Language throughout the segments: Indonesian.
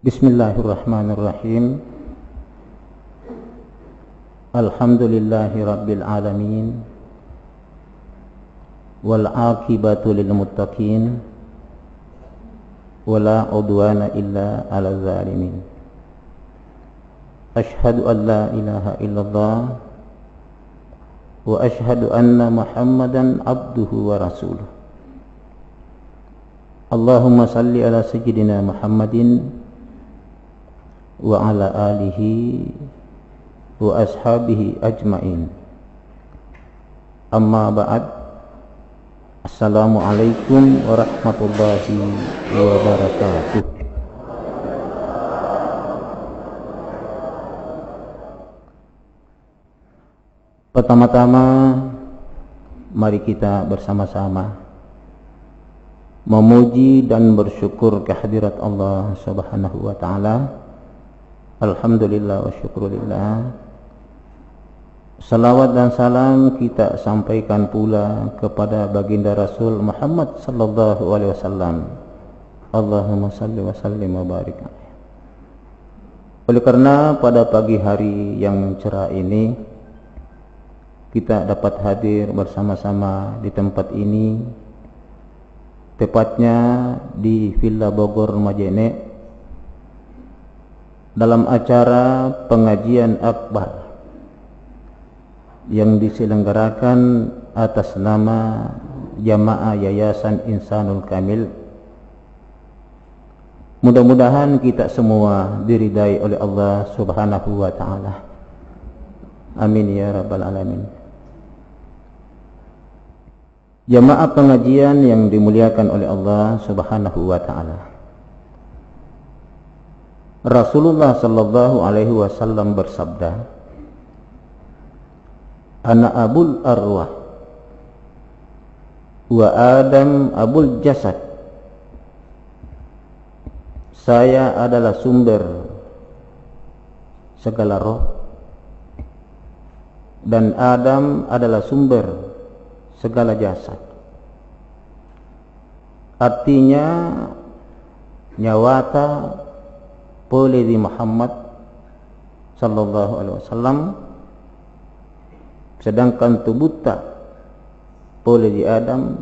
Bismillahirrahmanirrahim. Alhamdulillahi rabbil alamin. Wal aqibatu lil muttaqin. Wala udwana illa 'alal zalimin. Ashhadu an la ilaha illallah wa ashhadu anna Muhammadan abduhu wa rasuluh. Allahumma salli ala sayyidina Muhammadin wa ala alihi wa ashabihi ajma'in. Amma ba'd. Assalamualaikum warahmatullahi wabarakatuh. Pertama-tama mari kita bersama-sama memuji dan bersyukur kehadirat Allah Subhanahu wa taala. Alhamdulillah wa syukurillah. Salawat dan salam kita sampaikan pula kepada baginda Rasul Muhammad sallallahu alaihi wasallam. Allahumma salli wa sallim wa barik. Oleh karena pada pagi hari yang cerah ini kita dapat hadir bersama-sama di tempat ini, tepatnya di Villa Bogor Majene, dalam acara pengajian akbar yang diselenggarakan atas nama Jamaah Yayasan Insanul Kamil. Mudah-mudahan kita semua diridai oleh Allah Subhanahu wa taala. Amin ya rabbal alamin. Jamaah pengajian yang dimuliakan oleh Allah Subhanahu wa taala. Rasulullah sallallahu alaihi wasallam bersabda, "Ana abul arwah wa Adam abul jasad." Saya adalah sumber segala roh dan Adam adalah sumber segala jasad. Artinya nyawata boleh di Muhammad sallallahu alaihi wasallam, sedangkan tubuh tak boleh di Adam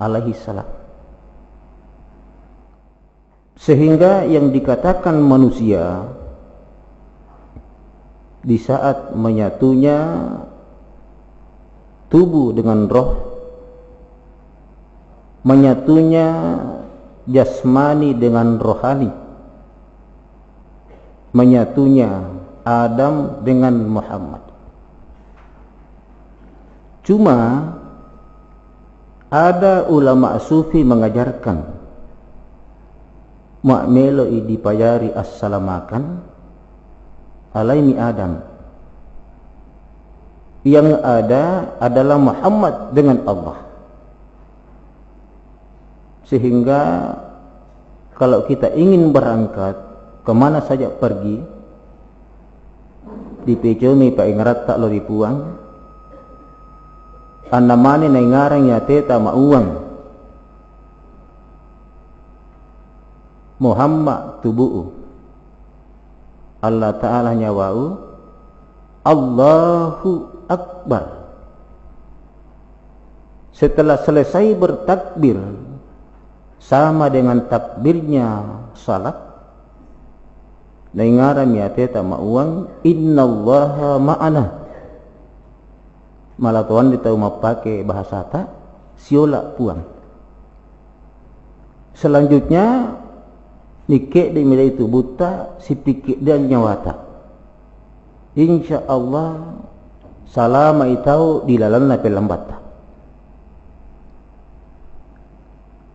alaihi salam. Sehingga yang dikatakan manusia di saat menyatunya tubuh dengan roh, menyatunya jasmani dengan rohani, menyatunya Adam dengan Muhammad. Cuma ada ulama sufi mengajarkan mak meloi dipayari assalamakan alaimi Adam. Yang ada adalah Muhammad dengan Allah. Sehingga kalau kita ingin berangkat kemana saja pergi, di pejomi pa ingarat tak lo dipuang, anamani na ingarang ya teta mauang, Muhammad tubu'u, Allah Ta'ala nyawa'u, Allahu Akbar. Setelah selesai bertakbir sama dengan takbirnya salat, naingaram ya teta mauang, innallaha ma'ana. Malah tuan ditau mapake bahasa tak siola puang. Selanjutnya nikek di milai itu buta si pikir dan nyawata. Insyaallah salama itau dilalan na pelambata.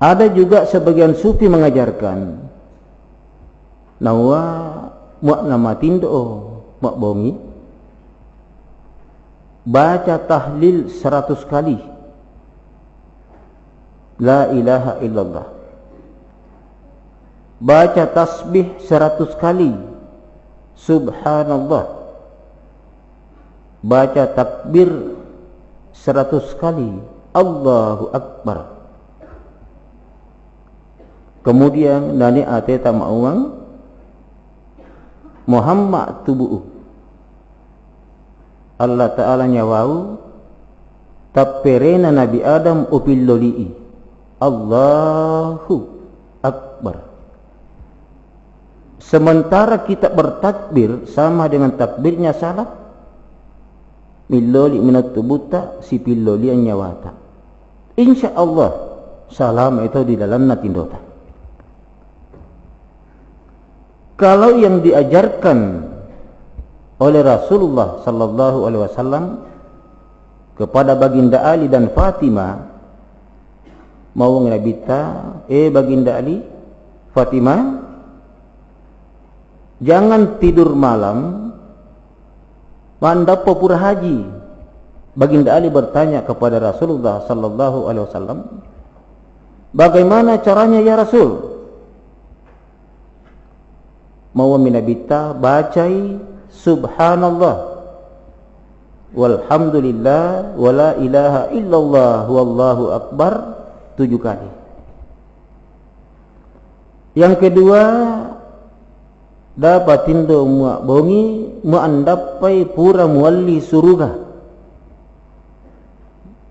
Ada juga sebagian sufi mengajarkan nawa muak nama tindo muak bongi baca tahlil 100 kali la ilaha illallah, baca tasbih 100 kali subhanallah, baca takbir 100 kali Allahu Akbar. Kemudian nani ate tamauang Muhammad tubuh Allah Ta'ala nyawau taperena Nabi Adam upilloli'i Allahu Akbar. Sementara kita bertakbir sama dengan takbirnya salat, milloli minat tubuta si pilloli an nyawata. Insya Allah salam itu di dalam natindota. Kalau yang diajarkan oleh Rasulullah sallallahu alaihi wasallam kepada baginda Ali dan Fatimah, mau ngrabita baginda Ali, Fatimah, jangan tidur malam mandap pura haji. Baginda Ali bertanya kepada Rasulullah sallallahu alaihi wasallam, bagaimana caranya ya Rasul? Mau minabita bacai subhanallah walhamdulillah wala ilaha illallah wallahu akbar 7 kali. Yang kedua, dapatindo muak bongi muandapai pura mualli surga.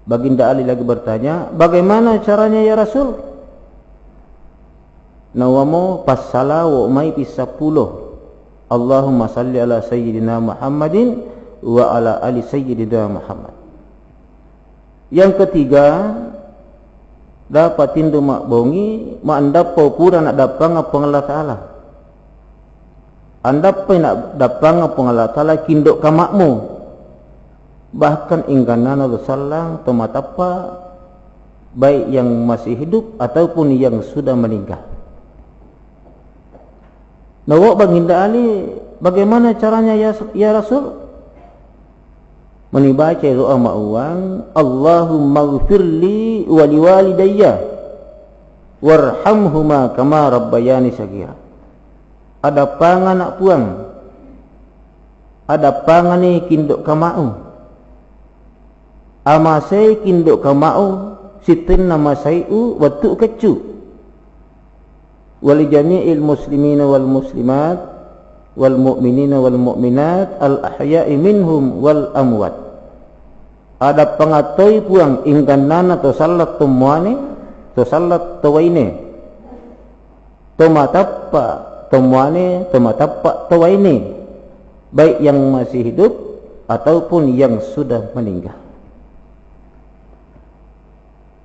Baginda Ali lagi bertanya, bagaimana caranya ya Rasul? Nawamo passala wa umai pisapuluh. Allahumma salli ala sayyidina Muhammadin wa ala ali sayyidina Muhammad. Yang ketiga, dapatin do mak bongi maandap pura nak dapang apang Allah Ta'ala. Andap pa nak dapang apang Allah Ta'ala kindok kamakmu. Bahkan ingganan Allah sallang tomatapa baik yang masih hidup ataupun yang sudah meninggal. Nawa baginda Ali, bagaimana caranya ya Rasul? Menibaca doa ma'uang, Allahumma ghfirli wa liwalidayya warhamhuma kama rabbayani saghira. Ada pangan nak puang, ada pangan ni kindok kamau. Amasai kindok kamau, sitin nama sayu watu kecu. Wali jami'il muslimina wal muslimat wal mu'minina wal mu'minat al ahya'i minhum wal amwat. Ada pengatoi puang ingkanan atau salat tumuane atau salat tawaine tomatappa tumuane tomatappa tawaine, baik yang masih hidup ataupun yang sudah meninggal.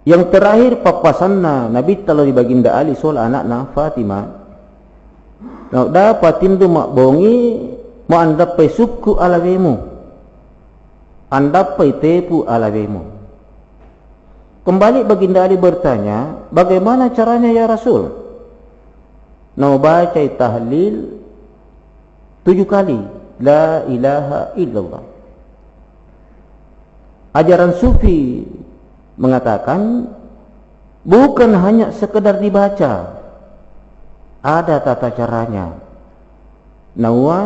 Yang terakhir papasanna Nabi talo di baginda Ali soal anakna Fatimah. Nak dapatin tu mak bongi mau andapai suku alawemu, andapai tepu alawemu. Kembali baginda Ali bertanya, bagaimana caranya ya Rasul? Nak baca tahlil 7 kali, la ilaha illallah. Ajaran sufi mengatakan bukan hanya sekedar dibaca, ada tata caranya. Nawa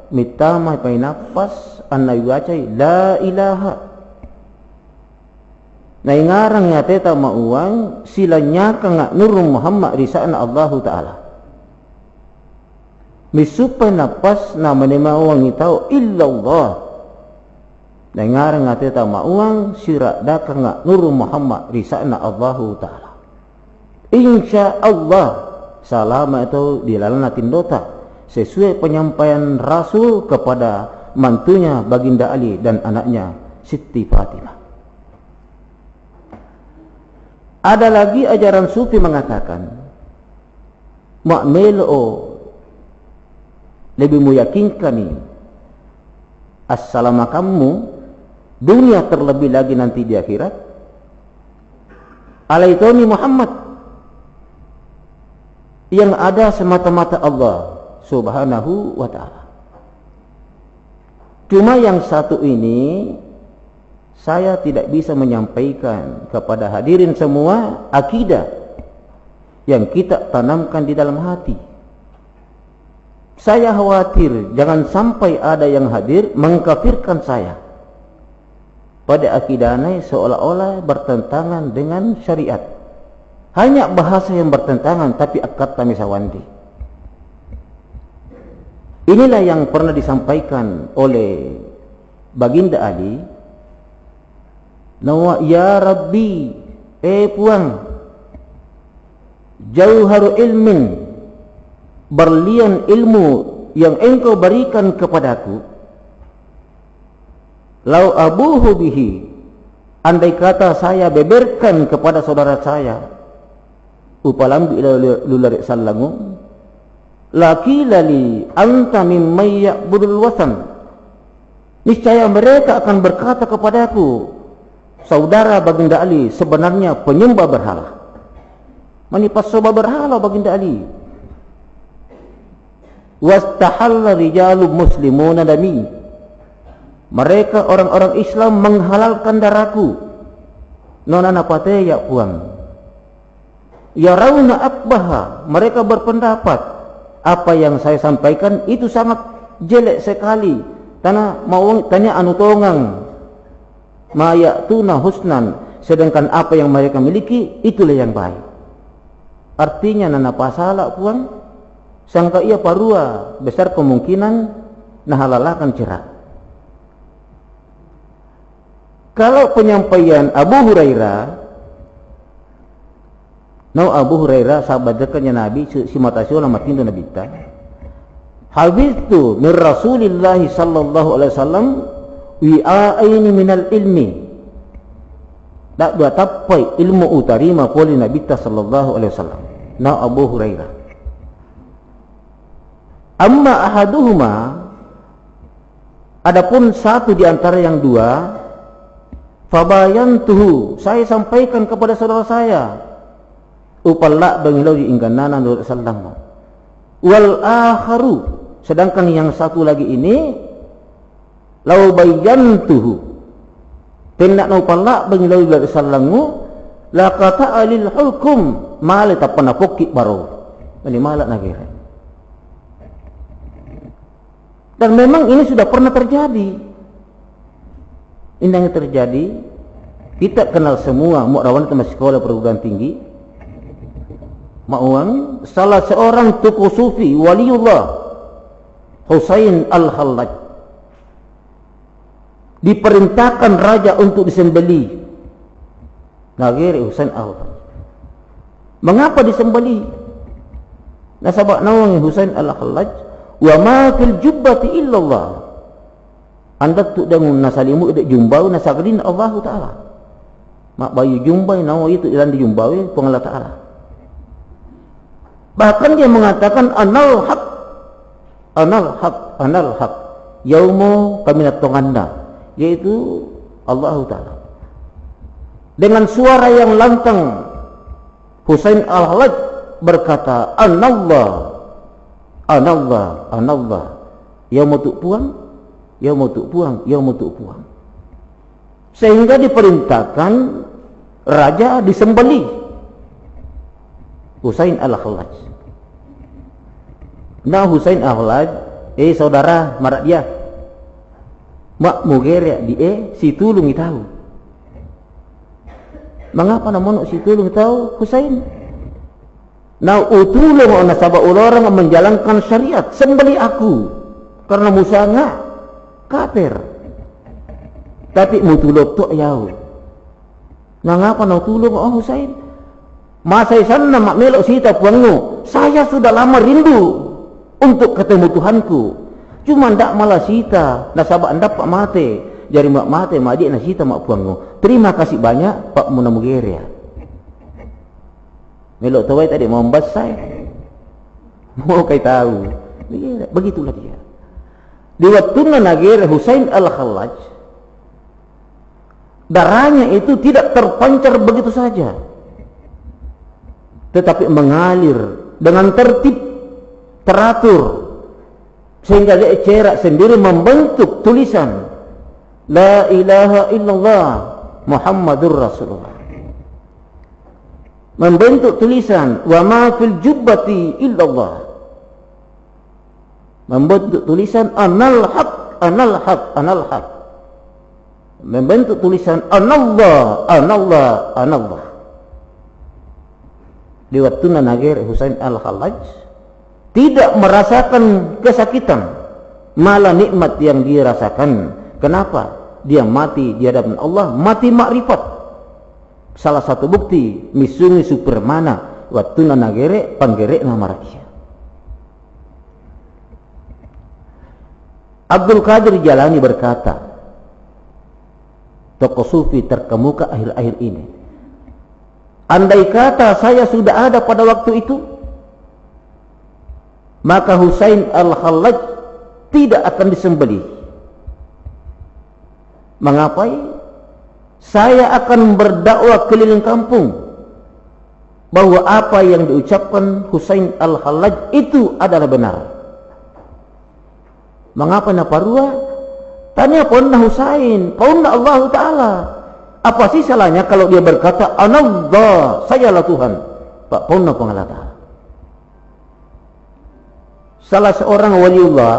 mitama pai nafas anna yuacai la ilaha. Na ngarang ya teta mauang silanya kang nur Muhammad risana Allah Taala. Misupai nafas na menema wang itau illallah. Dengar ngate ta mauang sirak dakang nur Muhammad risana Allahu Ta'ala. Insya Allah salama itu dilalana tindota sesuai penyampaian Rasul kepada mantunya baginda Ali dan anaknya Siti Fatimah. Ada lagi ajaran sufi mengatakan ma'melo lebih meyakinkan ni assalamu kamu dunia terlebih lagi nanti di akhirat. Alaitoni Muhammad yang ada semata-mata Allah Subhanahu wa ta'ala. Cuma yang satu ini saya tidak bisa menyampaikan kepada hadirin semua akidah yang kita tanamkan di dalam hati. Saya khawatir jangan sampai ada yang hadir mengkafirkan saya pada akidahnya seolah-olah bertentangan dengan syariat. Hanya bahasa yang bertentangan tapi akad kami sawandi. Inilah yang pernah disampaikan oleh Baginda Ali. Nawa ya Rabbi, Puang, jauharu ilmin, berlian ilmu yang engkau berikan kepadaku. Lau abuhu bihi, andai kata saya beberkan kepada saudara saya, upalam ila lularik sallangu, laki lali anta mimman ya'budul wasan, niscaya mereka akan berkata kepadaku, saudara Baginda Ali sebenarnya penyembah berhala. Menipas soba berhala Baginda Ali. Wastahalla rijalun muslimuna dami, mereka orang-orang Islam menghalalkan darahku. Nona napate ya Puang. Ya rauna akbaha, mereka berpendapat apa yang saya sampaikan itu sangat jelek sekali. Karena mau tanya anu tongang, mayatuna husnan, sedangkan apa yang mereka miliki itulah yang baik. Artinya nana pasalah Puang, sangka ia parua, besar kemungkinan nahalalakan cerak. Kalau penyampaian Abu Hurairah, Abu Hurairah sahabat dekatnya Nabi, si matasyo nama tindu Nabi ta. Hafiztu min Rasulillah sallallahu alaihi wasallam wi'aini minal ilmi. Tak dua tapai ilmu utarima poli Nabi ta sallallahu alaihi wasallam. Abu Hurairah. Amma ahaduhuma, adapun satu di antara yang dua, fabayantuhu, saya sampaikan kepada saudara saya, upalla bangilau diingganana Nabi sallallahu. Wal akharu, sedangkan yang satu lagi ini, lau bayantuhu, tindak upalla bangilau Nabi sallallahu, la kata alil hukum, male tapana pokik baru, ini malak nagire. Dan memang ini sudah pernah terjadi. Indahnya terjadi, kita kenal semua mu'rawan teman sekolah perguruan tinggi, ma'uang salah seorang tokoh sufi waliullah Husain al-Hallaj diperintahkan raja untuk disembeli. Nagiri Husain al-Hallaj. Mengapa disembeli? Nasabak nawang Husain al-Hallaj, wa ma fil jubbati illallah, anda tu dengan nasalimu ide jumbau nasagrin Allah Taala. Mak bayu jumbai nawa itu ilan dijumbawi pengalat Taala. Bahkan dia mengatakan anal haq, anal haq, anal haq. Yaumu kaminat tonganda, yaitu Allah Taala. Dengan suara yang lantang, Husain al-Hallaj berkata, Anallah, Anallah, Anallah. Yaumu tu puang, yaumu tu puang, yaumu tu puang. Sehingga diperintahkan raja disembelih Husain al-Hallaj. Nah Husain al-Hallaj, saudara marak dia, mak mugeria dia si tulung tahu. Mengapa namun si tulung tahu Husain? Nah utulung ona sabak orang menjalankan syariat, sembelih aku karena Musa enggak kafir. Tapi mutulog tu ayaw. Mengapa nak tulung Husain? Masa sana mak melok sita puangmu. Saya sudah lama rindu untuk ketemu Tuhanku. Cuma ndak malah sita. Nasabak ndak pak mate. Jari mak mate mak adik nak sita mak puangmu. Terima kasih banyak Pak Munamugeria. Melok tawai tadi mau membasai. Mau kai tahu. Begitulah dia. Di waktu Nagir Husain al-Hallaj, darahnya itu tidak terpancar begitu saja, tetapi mengalir dengan tertib, teratur, sehingga dia cerak sendiri membentuk tulisan La ilaha illallah Muhammadur Rasulullah, membentuk tulisan wa ma fil jubbati illallah, membentuk tulisan anal haq, anal haq, anal haq, membentuk tulisan anallah, anallah, anallah. Di waktu Nagir Husain al-Hallaj tidak merasakan kesakitan, malah nikmat yang dia rasakan. Kenapa? Dia mati di hadapan Allah, mati makrifat. Salah satu bukti misungi supermana waktu nanagere panggere nama rakyat. Abdul Qadir Jalani berkata, tokoh sufi terkemuka akhir-akhir ini, andai kata saya sudah ada pada waktu itu, maka Husain al-Hallaj tidak akan disembelih. Mengapai? Saya akan berdakwah keliling kampung bahwa apa yang diucapkan Husain al-Hallaj itu adalah benar. Mengapa na parua? Tanya ponna Husain, ponna Allah Ta'ala. Apa sih salahnya kalau dia berkata Anallah, sayalah Tuhan. Pak ponna Allah Ta'ala. Salah seorang waliullah,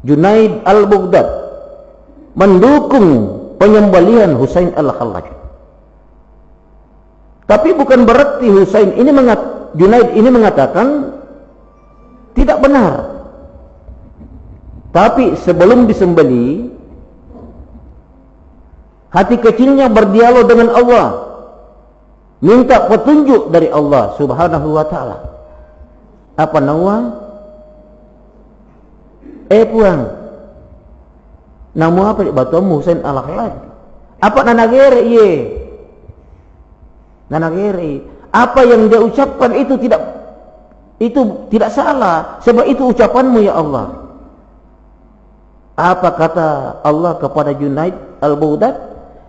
Junaid al-Baghdad, mendukung penyembelihan Husain al-Hallaj. Tapi bukan berarti Junaid ini mengatakan tidak benar. Tapi sebelum disembeli, hati kecilnya berdialog dengan Allah, minta petunjuk dari Allah Subhanahu wa Ta'ala. Apa nama? Puang. Nama apa di batumu Husain al-Hallaj? Apa nanagere ye? Nanagere. Apa yang dia ucapkan itu tidak salah, sebab itu ucapanmu ya Allah. Apa kata Allah kepada Junaid al-Baghdad?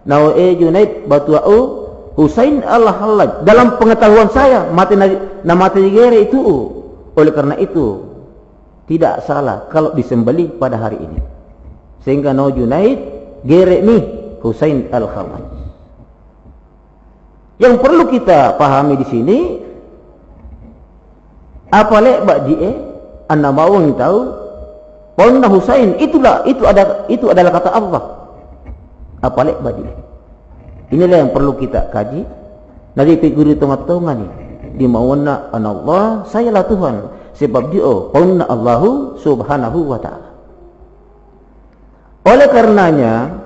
Nawae Junaid batu'u Husain al-Hallaj. Dalam pengetahuan saya mati gere itu. Oleh karena itu tidak salah kalau disembelih pada hari ini. Sehingga no Junaid gere nih Husain al-Hallaj. Yang perlu kita pahami di sini, apa lebak die anda mau tahu? Ponna Husain itu adalah kata Allah. Apa lebak die? Inilah yang perlu kita kaji. Nari figuri tongat-tongan ni. Di mawana Allah, sayalah Tuhan. Sebab dia ponna Allahu Subhanahu wa Ta'ala. Oleh karenanya,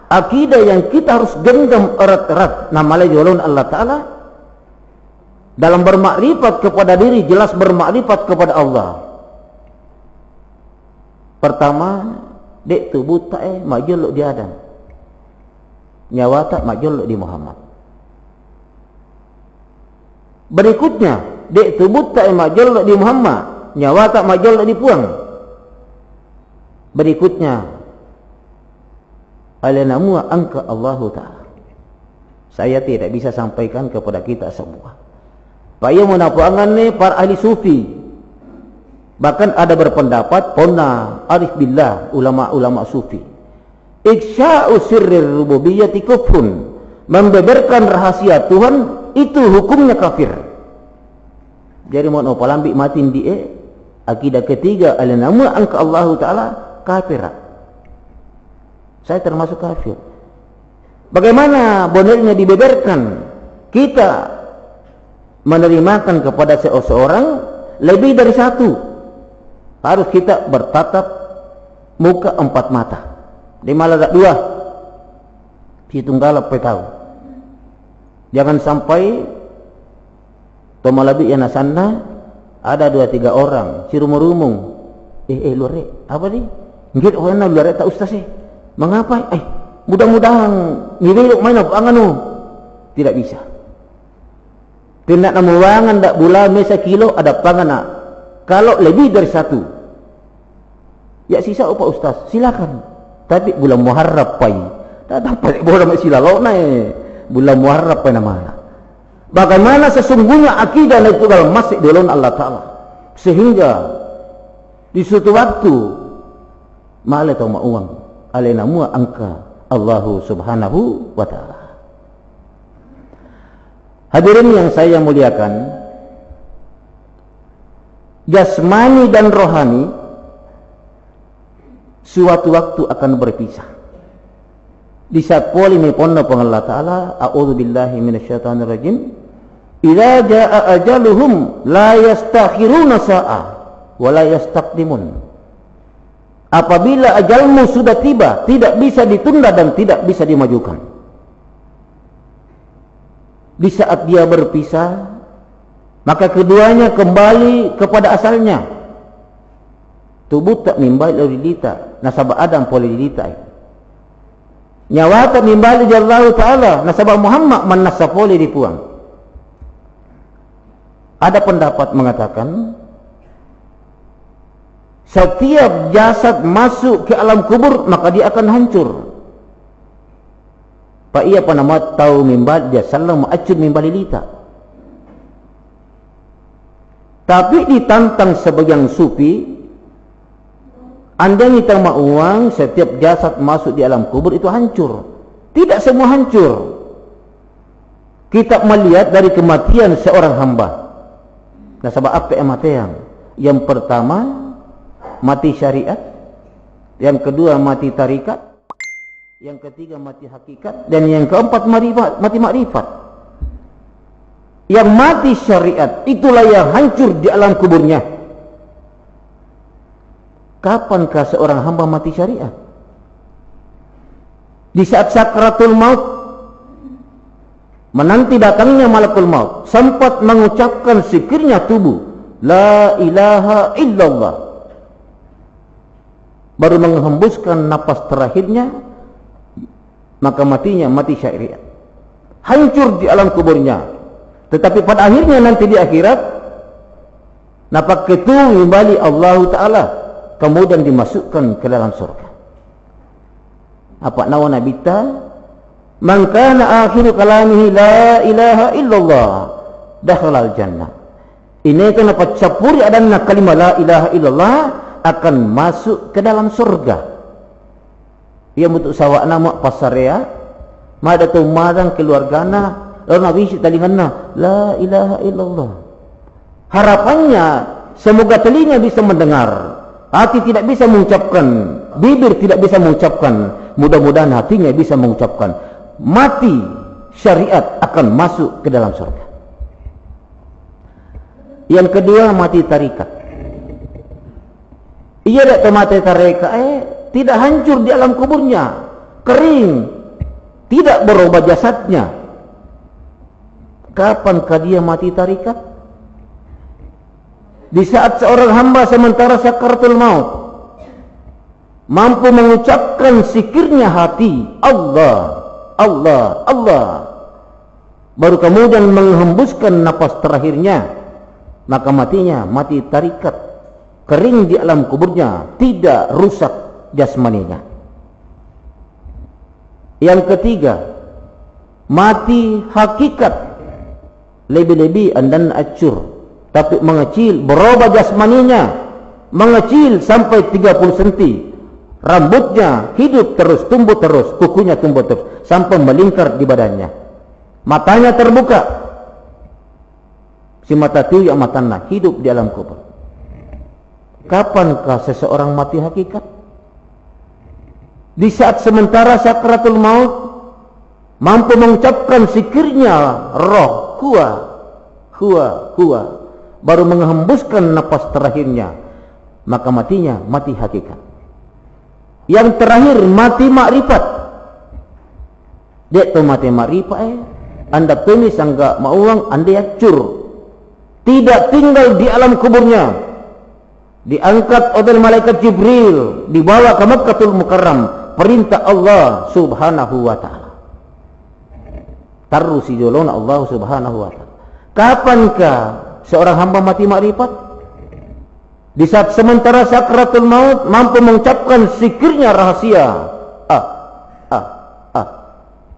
akidah yang kita harus genggam erat-erat namanya jolon Allah Ta'ala dalam bermakrifat kepada diri, jelas bermakrifat kepada Allah. Pertama, dek tubuh tak majul di Adam, nyawa tak majul di Muhammad. Berikutnya, dek tubuh tak majul di Muhammad, nyawa tak majul di Puang. Berikutnya, alanamu angka Allah Ta'ala. Saya tidak bisa sampaikan kepada kita semua. Paya menapuangan ni para ahli sufi. Bahkan ada berpendapat ponna arif billah, ulama-ulama sufi. Iksya'u sirrir rububiyyati kufrun. Membeberkan rahasia Tuhan itu hukumnya kafir. Jadi mohon palambi matin die akidah ketiga alanamu angka Allah Ta'ala kafir. Saya termasuk kafir. Bagaimana bonelnya dibeberkan? Kita menerimakan kepada seseorang lebih dari satu. Harus kita bertatap muka empat mata. Di malah tak dua. Si tunggal apa tahu. Jangan sampai tomalabi yang nasana ada 2-3 orang si rumung-rumung. Lure apa ni? Ngit orang lure tak ustaz mengapa? Mudah-mudahan ngiluk main apa anganu. Tidak bisa. Kena namuangan dak bula mesa kilo ada pangana. Kalau lebih dari satu, ya sisa apa ustaz? Silakan. Tapi bulan Muharram pai. Tak dapat boleh silalok naik. Bulan Muharram pai nama. Bagaimana sesungguhnya akidah itu kalau masih dalam Allah Ta'ala. Sehingga di suatu waktu malah tahu uang alena mua angka Allah Subhanahu wa Ta'ala. Hadirin yang saya muliakan, jasmani dan rohani suatu waktu akan berpisah. Di saat poli meponno Allah Ta'ala, a'udzubillahi minasyaitonir rajim. Idza jaa ajaluhum la yastakhiruna sa'ah wala yastaqdimun. Apabila ajalmu sudah tiba, tidak bisa ditunda dan tidak bisa dimajukan. Di saat dia berpisah, maka keduanya kembali kepada asalnya. Tubuh tak mimbali lilita, nasabah Adam poli lilita. Nyawa tak mimbali jallahu ta'ala, nasabah Muhammad manasa poli dipuang. Ada pendapat mengatakan, setiap jasad masuk ke alam kubur, maka dia akan hancur. Pak ia panama tahu mimbal dia salam acun mimbali lita. Tapi ditantang sebagian sufi, andai kita mau uang setiap jasad masuk di alam kubur itu hancur. Tidak semua hancur. Kita melihat dari kematian seorang hamba. Nah, sebab apa yang mati yang pertama mati syariat, yang kedua mati tarikat, yang ketiga mati hakikat, dan yang keempat mati makrifat. Yang mati syariat itulah yang hancur di alam kuburnya. Kapankah seorang hamba mati syariat? Di saat sakratul maut, menanti datangnya malakul maut, sempat mengucapkan zikirnya tubuh, la ilaha illallah. Baru menghembuskan napas terakhirnya, maka matinya mati syariat. Hancur di alam kuburnya. Tetapi pada akhirnya nanti di akhirat, napak ketu kembali Allah Ta'ala, kemudian dimasukkan ke dalam surga. Apa nama Nabi ta? Man kana akhiru kalamihi la ilaha illallah dakhalal jannah. Ini kenapa capuri adanya kalimat la ilaha illallah akan masuk ke dalam surga. Ia untuk sawak nama pasarea, mada tu marang keluargana, lalu Nabi talinganna la ilaha illallah. Harapannya semoga telinga bisa mendengar, hati tidak bisa mengucapkan, bibir tidak bisa mengucapkan, mudah-mudahan hatinya bisa mengucapkan. Mati syariat akan masuk ke dalam surga. Yang kedua mati tarikat. Ia tak mati tarikat, tidak hancur di alam kuburnya, kering, tidak berubah jasadnya. Kapankah dia mati tarikat? Di saat seorang hamba sementara sakaratul maut mampu mengucapkan zikirnya hati, Allah, Allah, Allah, baru kemudian menghembuskan napas terakhirnya, maka matinya mati tarikat, kering di alam kuburnya, tidak rusak jasmaninya. Yang ketiga mati hakikat, lebih-lebih andan acur, tapi mengecil, berubah jasmaninya, mengecil sampai 30 cm. Rambutnya hidup terus, tumbuh terus, kukunya tumbuh terus, sampai melingkar di badannya. Matanya terbuka. Si mata tiu yang matanya hidup di alam kubur. Kapankah seseorang mati hakikat? Di saat sementara sakratul maut mampu mengucapkan zikirnya roh, huwa, huwa, huwa, baru menghembuskan napas terakhirnya, maka matinya mati hakikat. Yang terakhir mati makrifat. Dia tu mati makrifat, anda tumis angga mauang, anda acur, tidak tinggal di alam kuburnya, diangkat oleh malaikat Jibril, dibawa ke Makkahul Mukarram, perintah Allah Subhanahu wa ta'ala. Taruh si jolon Allah Subhanahu wa ta'ala. Kapankah seorang hamba mati makrifat? Di saat sementara sakratul maut mampu mengucapkan zikirnya rahasia,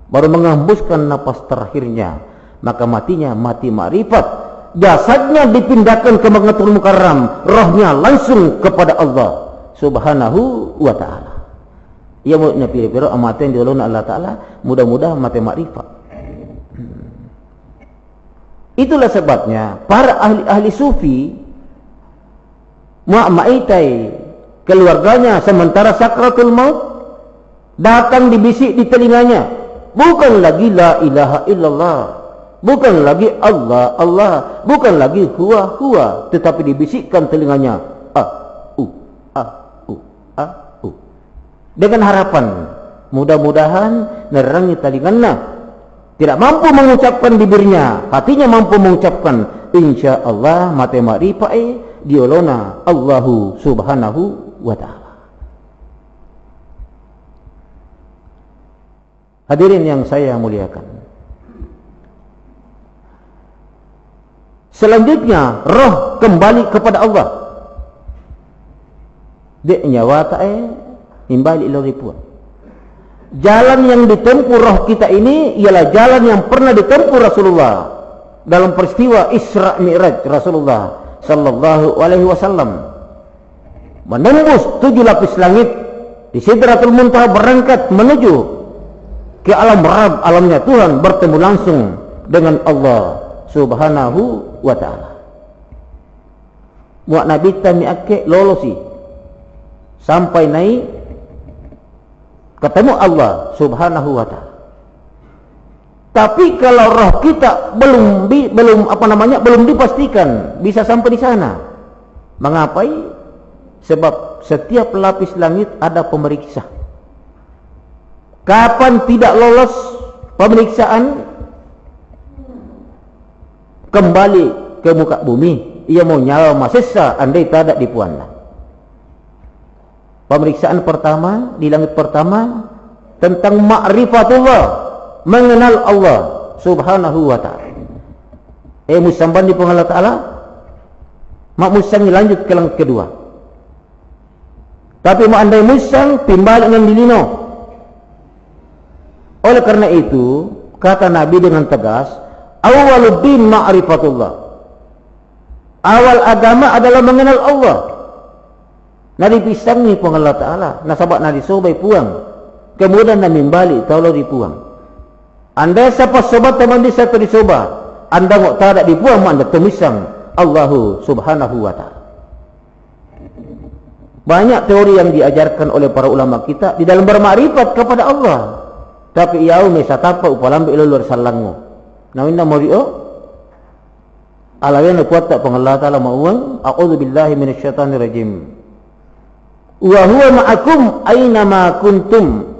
baru menghembuskan napas terakhirnya, maka matinya mati makrifat. Jasadnya dipindahkan ke Makkahul Mukarram, rohnya langsung kepada Allah Subhanahu wa ta'ala. Ia mulutnya pira-pira amaten di oleh Allah Ta'ala, mudah-mudahan mati makrifat. Itulah sebabnya para ahli-ahli sufi mu'maitai keluarganya sementara sakratul maut datang dibisik di telinganya, bukan lagi la ilaha illallah, bukan lagi Allah, Allah, bukan lagi huwa, huwa, tetapi dibisikkan telinganya, Dengan harapan mudah-mudahan nerangi talinganna tidak mampu mengucapkan bibirnya, hatinya mampu mengucapkan insyaallah mate maripae diolona Allahu subhanahu wa ta'ala. Hadirin yang saya muliakan, selanjutnya roh kembali kepada Allah. Dek nyawa tae imbali iloripuan. Jalan yang ditempuh roh kita ini ialah jalan yang pernah ditempuh Rasulullah dalam peristiwa Isra Mi'raj Rasulullah sallallahu alaihi wasallam. Menembus 7 lapis langit di Sidratul Muntaha, berangkat menuju ke alam Rabb, alamnya Tuhan, bertemu langsung dengan Allah subhanahu wa ta'ala. Muak Nabi tami ake lolosi sampai naik ketemu Allah subhanahu wa ta'ala. Tapi kalau roh kita belum dipastikan bisa sampai di sana. Mengapai? Sebab setiap lapis langit ada pemeriksa. Kapan tidak lolos pemeriksaan, kembali ke muka bumi, ia mau nyawa masessa andai tak ada dipuanlah. Pemeriksaan pertama di langit pertama tentang ma'rifatullah, mengenal Allah subhanahu wa ta'ala. Musamban di pengalat ta'ala, mak musang lanjut ke langit kedua. Tapi mak andai musang timbal dengan dilino. Oleh karena itu kata Nabi dengan tegas, awwaluddin ma'rifatullah, awal agama adalah mengenal Allah. Nadi pisang ni pun Allah Ta'ala. Nasabak nadi sobai puang. Kemudian nadi balik taulah dipuang. Anda siapa sobat teman di satu di soba. Anda ngok tak ada dipuang, anda temisang Allahu subhanahu wa ta'ala. Banyak teori yang diajarkan oleh para ulama kita di dalam bermakrifat kepada Allah. Tapi iau mesatapa upalambi ilulur salango. Nawinda morio alawena kuat tak pengalat ta'ala ma'uang. A'udzubillahi minasyaitanirrajim. Wa huwa ma'akum aina ma kuntum.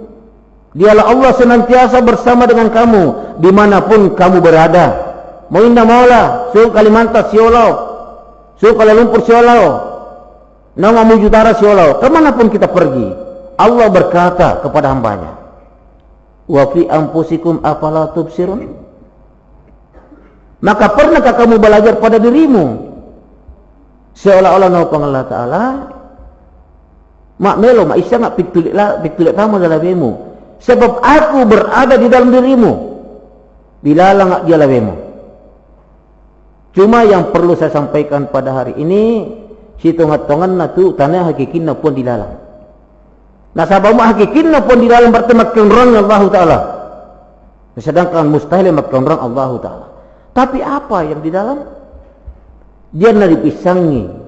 Dialah Allah senantiasa bersama dengan kamu dimanapun kamu berada. Mau indah maulah, suruh Kalimantan siolau, suruh Kuala Lumpur siolau, Nang Mamuju Utara siolau, kemanapun kita pergi, Allah berkata kepada hambanya, wa fi anfusikum afala tubsirun. Maka pernahkah kamu belajar pada dirimu seolah-olah nau Allah Ta'ala mak melo mak isya mak pitulik kamu dalam dirimu, sebab aku berada di dalam dirimu bila langak dia lawemu. Cuma yang perlu saya sampaikan pada hari ini, si tongat-tongan na tu tanah hakikin na pun di dalam. Nah sabab mak hakikin na pun di dalam bertemu kenrang Allah Ta'ala, sedangkan mustahil makenrang Allah Ta'ala. Tapi apa yang di dalam? Dia na dipisangi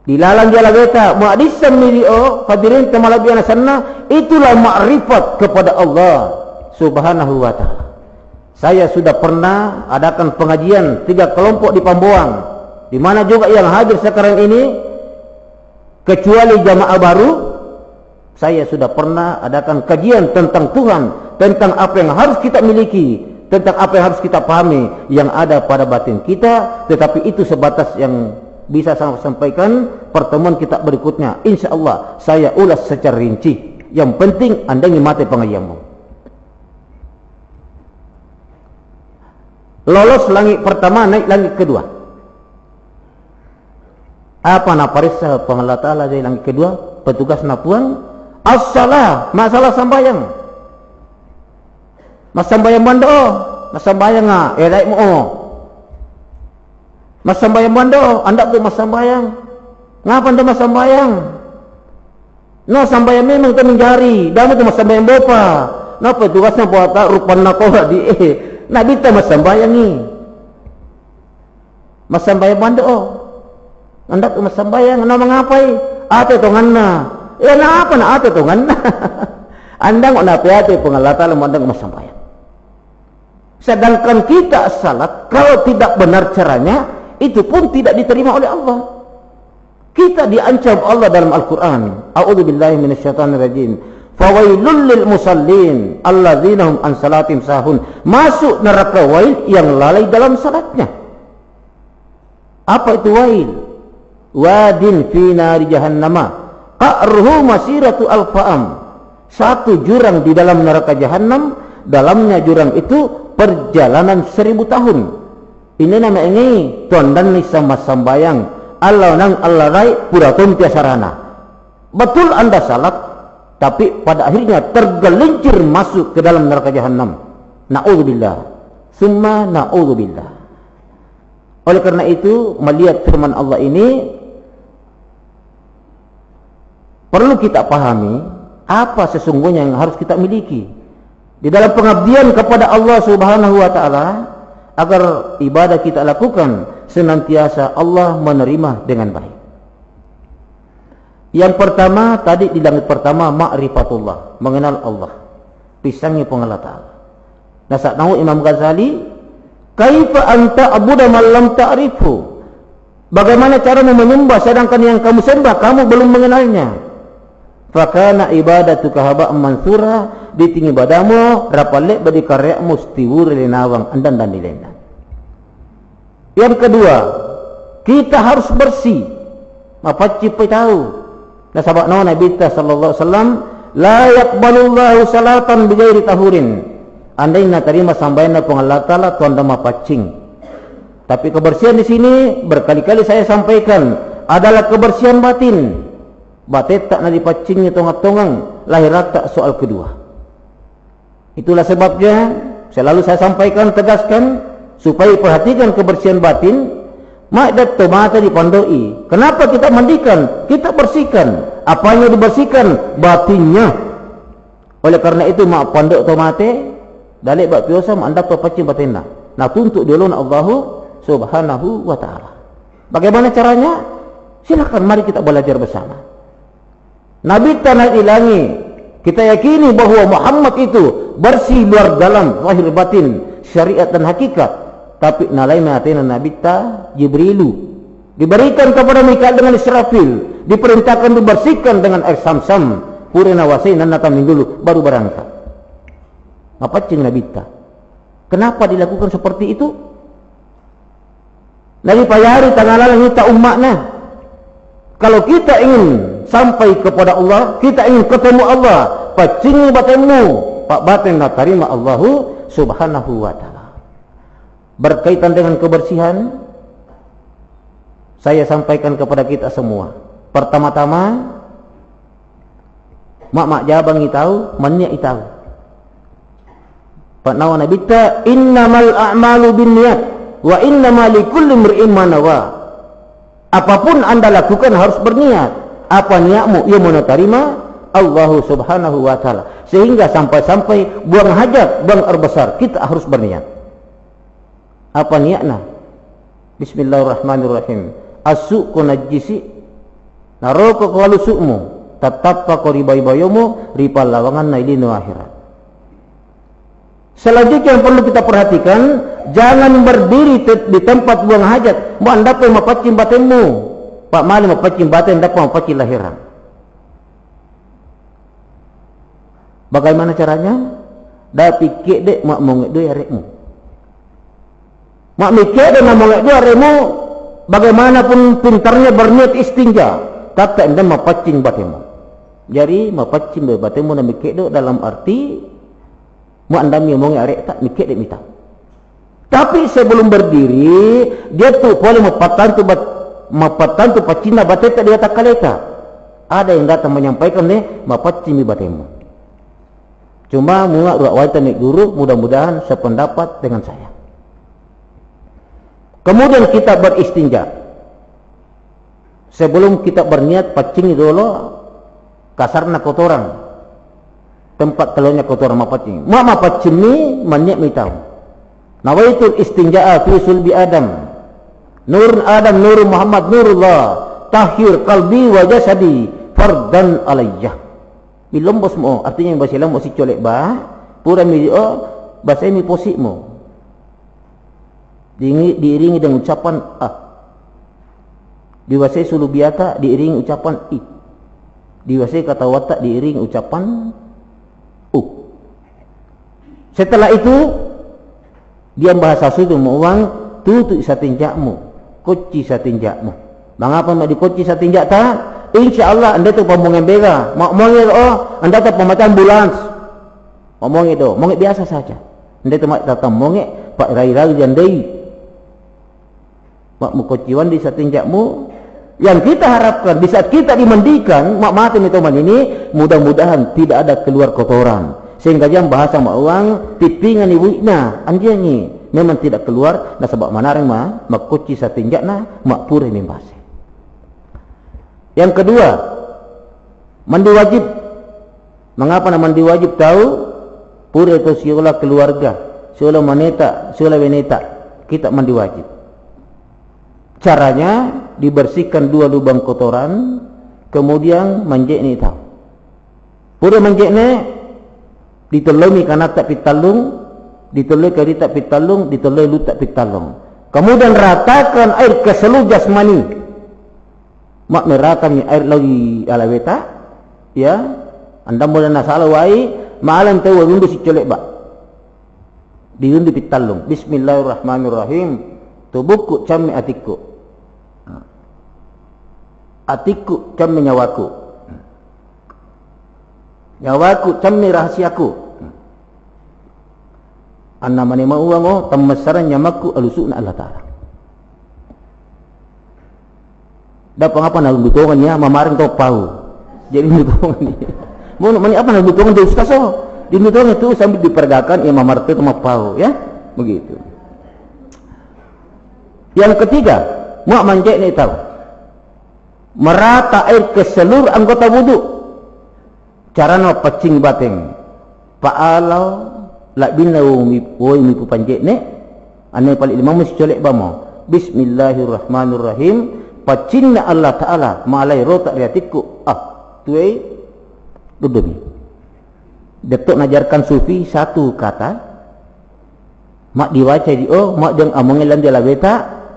dilalang dia lageta mu'adisam milio hadirin kemalabiana sana, itulah ma'rifat kepada Allah subhanahu wa ta'ala. Saya sudah pernah adakan pengajian 3 kelompok di Pambuang, di mana juga yang hadir sekarang ini kecuali jamaah baru, saya sudah pernah adakan kajian tentang Tuhan, tentang apa yang harus kita miliki, tentang apa yang harus kita pahami yang ada pada batin kita. Tetapi itu sebatas yang bisa saya sampaikan. Pertemuan kita berikutnya insyaallah saya ulas secara rinci. Yang penting anda ngimati pengajianmu. Lolos langit pertama, naik langit kedua. Apa na parisa pengalat ta'ala dari langit kedua? Petugas napuan as-salah, masalah sambayang. Mas sambayang mando, mas sambayang daik mo. Mas sambayang mando, anda tu mas sambayang. Ngapa anda mas sambayang? No sambayang memang tu menjari, damu tu mas sambayang bopa. Napa tugasnya buat rupan nakola di Nabi tu mas sambayang ni. Mas sambayang mando. Anda tu mas sambayang, nama ngapai? Ate tu ngana. Apa na ate tu ngana? Anda ngok napi ate pengalatan anda mas sambayang. Sedangkan kita salat, kalau tidak benar caranya, itu pun tidak diterima oleh Allah. Kita diancam Allah dalam Al-Quran. A'udzubillahi minasyaitonirrajim. Fawailul lil musallin alladzina hum an salatim sahun. Masuk neraka wail yang lalai dalam salatnya. Apa itu wail? Wadin fi nari jahannama qa'ruhu masiratu alfa'am. Satu jurang di dalam neraka jahanam, dalamnya jurang itu perjalanan 1000 tahun. Ini nama ini tondan ni sama sambayang Allah nang Allah rai puratum tiasarana. Betul anda salat, tapi pada akhirnya tergelincir masuk ke dalam neraka jahanam. Na'udzubillah. Summa na'udzubillah. Oleh karena itu, melihat firman Allah ini, perlu kita pahami apa sesungguhnya yang harus kita miliki di dalam pengabdian kepada Allah Subhanahu wa taala, agar ibadah kita lakukan senantiasa Allah menerima dengan baik. Yang pertama tadi di langit pertama, ma'rifatullah, mengenal Allah, pisangnya pengenal Ta'ala. Nasa tahu Imam Ghazali, kaifa anta abuda man lam ta'rifu? Bagaimana cara menyembah sedangkan yang kamu sembah kamu belum mengenalnya? Fakana ibadatuka haba mansura, ditinggi badamu rapalek badi karya mustiwur linawang andan dan dilena. Yang kedua, kita harus bersih. Apa cipai tahu? Nah sahabat Nabi sallallahu alaihi wasallam, la yaqbalullahu salatan bighairi tahurin. Andai nak terima sambayan Allah Taala tuan dama pacing. Tapi kebersihan di sini berkali-kali saya sampaikan adalah kebersihan batin. Batin tak nak dipacingnya tongang-tongang, lahirat tak soal kedua. Itulah sebabnya selalu saya sampaikan, tegaskan supaya perhatikan kebersihan batin. Mak tomata dipandoi. Kenapa kita mandikan? Kita bersihkan. Apanya dibersihkan? Batinnya. Oleh karena itu mak pandok tomate dalik bak biasa mak andak pacing batinna. Nah tuntut dulu Allah Subhanahu wa taala. Bagaimana caranya? Silakan mari kita belajar bersama. Nabi tanah ilangi, kita yakini bahwa Muhammad itu bersih luar dalam, zahir batin, syariat dan hakikat. Tapi nalai matina Nabi ta Jibrilu diberikan kepada Mikail dengan Israfil, diperintahkan dibersihkan dengan air Samsam, purina wasai dan natam dulu baru berangkat. Apa cing Nabi ta? Kenapa dilakukan seperti itu? Nabi payari tanggalan kita umatnya. Kalau kita ingin sampai kepada Allah, kita ingin ketemu Allah, pacingi batinmu, pak batin nak terima Allahu Subhanahu wa taala. Berkaitan dengan kebersihan, saya sampaikan kepada kita semua. Pertama-tama, mak jabang tahu, mannya tahu. Pak nawa Nabi ta innamal a'malu binniyat wa innamal likulli imri'in ma nawa. Apapun anda lakukan harus berniat. Apa niatmu ia mau terima Allah Subhanahu wa taala. Sehingga sampai-sampai buang hajat, buang air besar, kita harus berniat. Apa niatnya? Bismillahirrahmanirrahim. As-su'ku najisi naroko kalu su'mu tetap pakoribai-bayomu ripal lawangan nailinu akhirat. Selanjutnya yang perlu kita perhatikan, jangan berdiri di tempat buang hajat. Mau anda pun mapacin batinmu, Pak Mali mapacin batin, dapat mapacin lahiran. Bagaimana caranya? Dah pikir dek mak mongek doi arekmu. Mak mikir dan mongek doi arekmu, bagaimanapun pintarnya berniat istinja, tak anda mapacin batinmu. Jadi mapacin batinmu dan mikir doi dalam arti mak anda mongek arek tak mikir dek minta. Tapi sebelum berdiri, dia tu boleh mapatan tu pacina bateta dia tak kaleta. Ada yang datang menyampaikan mapacimi batemu. Cuma muak dua wajah nik guru, mudah-mudahan sependapat dengan saya. Kemudian kita beristinja. Sebelum kita berniat pacing dulu kasarna kotoran. Tempat telurnya kotoran mapacing. Mapacimi maniak mitau. Nawaitul istinja'a fi sulbi Adam. Nur Adam, Nur Muhammad, Nurullah, tahhir qalbi wa jasadi fardan alayyah. Bilombos mo, artinya yang bahasa mo si colek ba, pura mi bahasa mi posik mo. Diiringi dengan ucapan Diwasai sulubiata diiring ucapan I. Diwasai kata watak diiring ucapan U. Setelah itu dia bahasa sudu uang tutu satinjakmu, koci satinjakmu. Mengapa mak dikoci satinjak ta? Insyaallah anda tu pembungan bega. Mak mongil anda tu pemacaan bulan. Ngomong itu, mongil biasa saja. Anda tu mak datang mongil pak rai-rai jandai. Mak mukociwan di satinjakmu. Yang kita harapkan di saat kita dimandikan, mak mati mitoman ini mudah-mudahan tidak ada keluar kotoran. Sehingga jam bahasa mak uang tipingan ibu ina anjing ni memang tidak keluar. Dah sebab manareng mak koci satinjakna mak pure mimbase. Yang kedua, mandi wajib. Mengapa nama mandi wajib tahu? Pura itu siola keluarga, siola maneta, siola weneta. Kita mandi wajib. Caranya dibersihkan 2 lubang kotoran, kemudian manjek ni tahu. Pura manjek ni ditolongi karena tak pitalung, ditolong kari tak pitalung, ditolong lu tak pitalung. Kemudian ratakan air ke seluruh jasmani. Mak meratakan air lagi ala weta, ya. Anda mula nasalah wai, malam tahu rundu si colek bak. Dirundu pitalung. Bismillahirrahmanirrahim. Tubuhku cami atiku. Atiku cami nyawaku. Nyawaku cami rahasiaku. Anna mani mauango tammasaran nyamaku alusuna Allah Ta'ala. Dapat apa nak butongannya mamaring tau pau. Jadi butongan ni. Mau mani apa nak butongan dia ustazo. Di butongan itu sambil diperagakan ia mamarte tu pau, ya. Begitu. Yang ketiga, mak manjek ni tahu. Merata air ke seluruh anggota wudu. Cara nak pacing bateng. Paalau lak binau mi panjek ni. Ane paling lima mesti colek bamo. Bismillahirrahmanirrahim. Pacinna Allah Ta'ala malai rotak riatiku tuai dudumi. Datuk najarkan sufi satu kata mak diwaca di mak deng amongelan dia labeta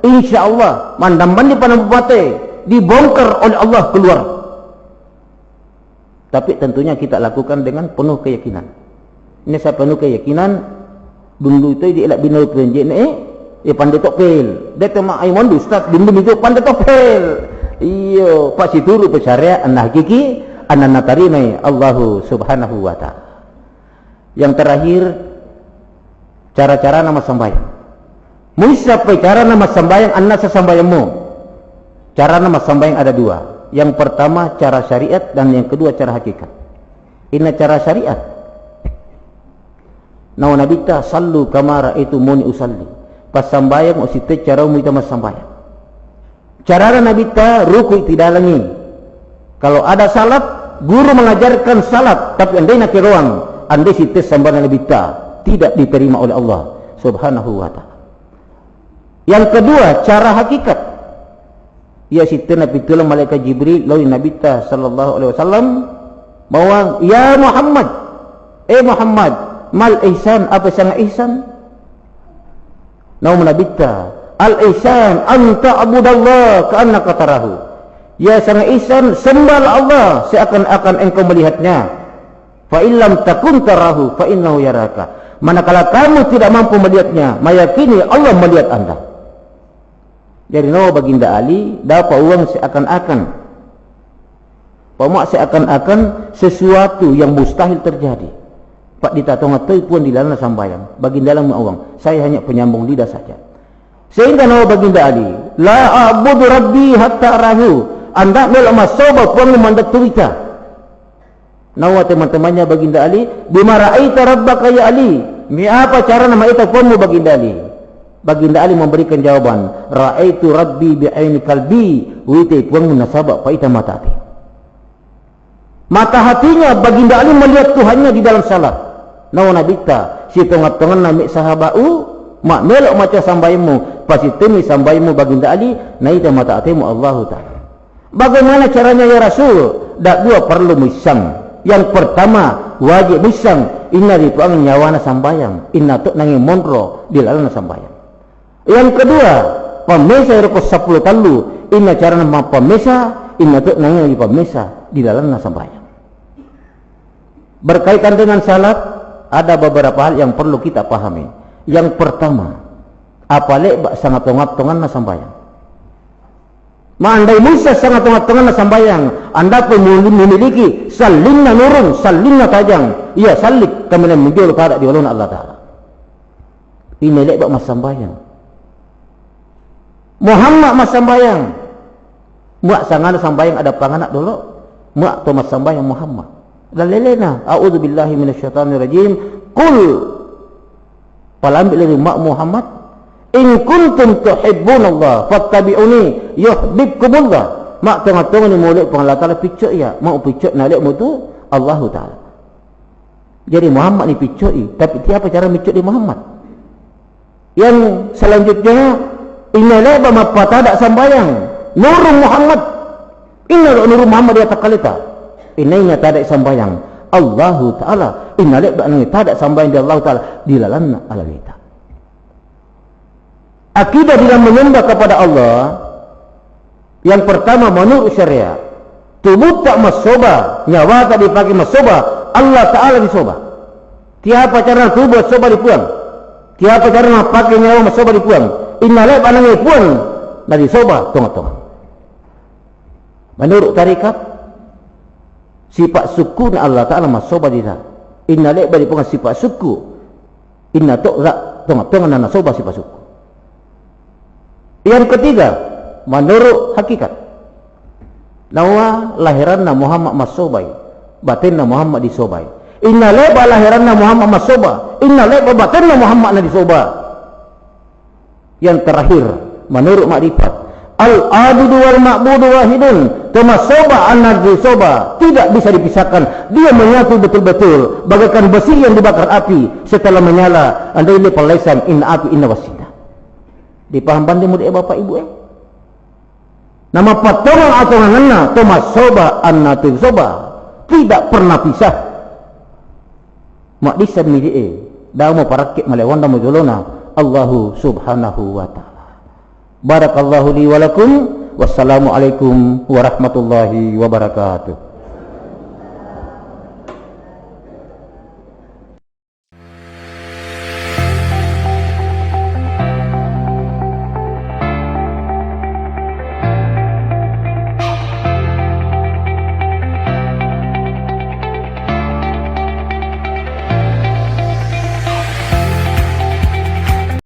insyaallah mandamban di panam bupate dibongkar oleh Allah keluar. Tapi tentunya kita lakukan dengan penuh keyakinan. Ini saya penuh keyakinan dulu itu di elak binau penjek ni pandai topel. Dia tema ai mondu ustaz dindum itu pandai topel. Iyo, pak situru pesyariat an hakiki an natarina Allahu Subhanahu wa taala. Yang terakhir cara-cara nama sembahyang. Musyapai cara nama sembahyang anna sesembayangmu. Cara nama sembahyang ada 2. Yang pertama cara syariat dan yang kedua cara hakikat. Inna cara syariat. Nawa nabita sallu kama raaitumuni usalli. Pas sambayang usite cara umita mas sambayang. Cara Nabi ta ruku tidak langi. Kalau ada salat, guru mengajarkan salat, tapi andai nak ruang, andai site sambayang Nabi ta tidak diterima oleh Allah Subhanahu wa taala. Yang kedua, cara hakikat. Ya site Nabi tulang malaikat Jibril lalu Nabi ta sallallahu alaihi wasallam bahwa ya Muhammad, Muhammad, mal ihsan apa sangat ihsan? Naum nabita al-ihsan anta abudallah ka'annaka tarahu. Ya sangat ihsan sembah Allah seakan-akan engkau melihatnya. Fa illam takun tarahu fa innahu yaraka. Manakala kamu tidak mampu melihatnya, mayakini Allah melihat Anda. Jadi nawa baginda Ali dapat uang seakan-akan. Pamak seakan-akan sesuatu yang mustahil terjadi. Pak ditatongatoi pun di dalam sambayang. Baginda dalam awang. Saya hanya penyambung lidah saja. Sehingga nawa baginda Ali. La a'budu rabbi hatta arahu. Anda melama sobat pun memandat tuwita. Nawa teman-temannya baginda Ali. Bima ra'aita rabbaka ya Ali. Mi apa cara nama itu punmu baginda Ali? Baginda Ali memberikan jawaban. Ra'aitu rabbi bi'aini kalbi. Wite pun munasabak paita matati. Mata hatinya baginda Ali melihat Tuhannya di dalam salat. Nawa nabita si tengah-tengah nami sahabau mak melok macam sambaymu pasti temi sambaymu baginda Ali naida mata hatimu Allah Ta'ala. Bagaimana caranya ya Rasul? Dak dua perlu misang. Yang pertama wajib misang inna di puang nyawana sambayang inna tuk nangi monro di lalana sambayang. Yang kedua pemesa rukun 10 talu inna cara nama pemesa inna tu nanya lagi pemesa di dalam sembahyang. Berkaitan dengan salat ada beberapa hal yang perlu kita pahami. Yang pertama, apalagi sangat tongat-tongan sembahyang. Mandai Musa sangat tengah-tengah sambayang. Anda pun memiliki salingna nurun, salingna tajang. Ia salik kami menjual pada di waluna Allah Taala. Ini lek mas sambayang. Muhammad mas sambayang. Muak sangat sambayang ada panganak dulu. Muak tu mas sambayang Muhammad. Dan lelena. A'udzubillahi minasyaitanirrajim. Qul. Palambil dari mak Muhammad. In kuntum tuhibbunallah fattabi'uni yuhibbukumullah. Mak tengah-tengah ni molek pang Allah Taala picok ya. Mau picok nak lek mu tu Allah Taala. Jadi Muhammad ni picok tapi tiapa cara picok di Muhammad? Yang selanjutnya inna la ba tak sambayang. Nur Muhammad. Inna nur Muhammad dia takalita. Inna tak ada sambayang. Allah Taala. Inna la ba tak ada sambayang di Allah Taala di lalanna alalita. Akidah dalam menyembah kepada Allah yang pertama menurut syariat tubuh tak masoba, nyawa tak dipakai masoba, Allah Ta'ala disoba. Tiapa cara tubuh soba dipuang, tiapa cara pakai nyawa masoba dipuang, innalai panangi puang dari soba tongah-tongah. Menurut tarikat sifat suku Allah Ta'ala masoba disa, innalai dipuang sifat suku, inna tu'zak tongah-tongah nana soba sifat suku. Yang ketiga, menurut hakikat nawa lahiranna Muhammad masobai, batinna Muhammad disobai. Inna leba lahiranna Muhammad masoba, inna leba batinna Muhammad disoba. Yang terakhir, menurut makrifat, al-abudu wal ma'budu wahidun, temasoba anna disoba, tidak bisa dipisahkan. Dia menyatu betul-betul bagaikan besi yang dibakar api setelah menyala. Andai li palaisan inna api inna wasina. Dipaham pandai murid bapak ibu nama patongan atau ngana tomas soba anna soba tidak pernah pisah. Mak disab midi dah mau parakik malewan dah mujolona Allahu subhanahu wa ta'ala. Barakallahu li wa lakum. Wassalamu alaikum warahmatullahi wabarakatuh.